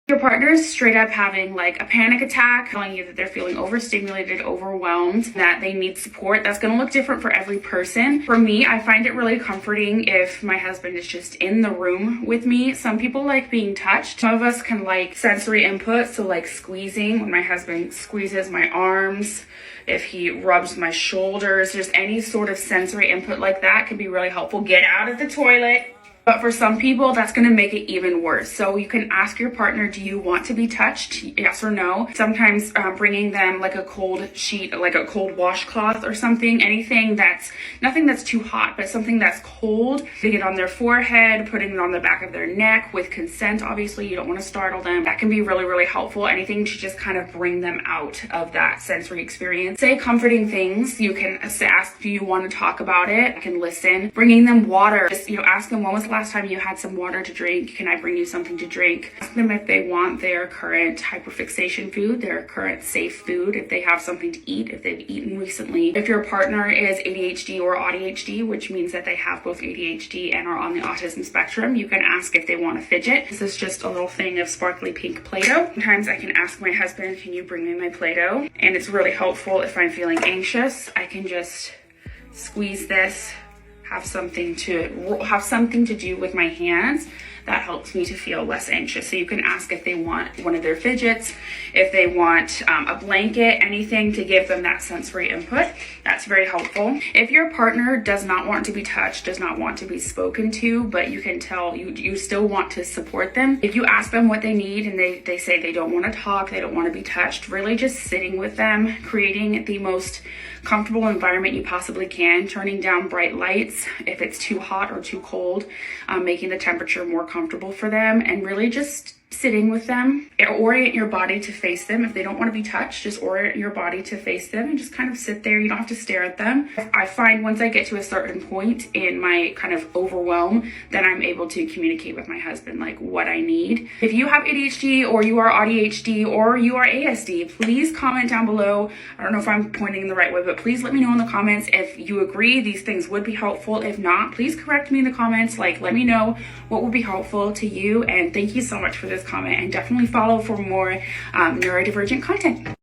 Your partner is straight up having like a panic attack, telling you that they're feeling overstimulated, overwhelmed, that they need support. That's going to look different for every person. For me, I find it really comforting if my husband is just in the room with me. Some people like being touched. Some of us can like sensory input, so like squeezing, when my husband squeezes my arms, if he rubs my shoulders, just any sort of sensory input like that can be really helpful. Get out of the toilet. But for some people, that's going to make it even worse. So you can ask your partner, do you want to be touched? Yes or no. Sometimes bringing them like a cold sheet, like a cold washcloth or something, nothing that's too hot, but something that's cold, putting it on their forehead, putting it on the back of their neck with consent. Obviously, you don't want to startle them. That can be really, really helpful. Anything to just kind of bring them out of that sensory experience. Say comforting things. You can ask, do you want to talk about it? I can listen. Bringing them water. Just, ask them, when was the last time you had some water to drink? Can I bring you something to drink? Ask them if they want their current hyperfixation food, their current safe food, if they have something to eat, if they've eaten recently. If your partner is ADHD or ADHD, which means that they have both ADHD and are on the autism spectrum, you can ask if they want to fidget. This is just a little thing of sparkly pink Play-Doh. Sometimes I can ask my husband, can you bring me my Play-Doh? And it's really helpful if I'm feeling anxious. I can just squeeze this, have something to do with my hands. That helps me to feel less anxious. So you can ask if they want one of their fidgets, if they want a blanket, anything to give them that sensory input. That's very helpful. If your partner does not want to be touched, does not want to be spoken to, but you can tell you still want to support them, if you ask them what they need and they say they don't want to talk, they don't want to be touched, really just sitting with them, creating the most comfortable environment you possibly can, turning down bright lights if it's too hot or too cold, making the temperature more comfortable for them, and really just sitting with them. Orient your body to face them. If they don't want to be touched, just orient your body to face them and just kind of sit there. You don't have to stare at them. I find once I get to a certain point in my kind of overwhelm, then I'm able to communicate with my husband like what I need. If you have ADHD or you are ADHD or you are ASD, please comment down below. I don't know if I'm pointing in the right way, but please let me know in the comments if you agree these things would be helpful. If not, please correct me in the comments. Like, let me know what would be helpful to you. And thank you so much for this comment, and definitely follow for more neurodivergent content.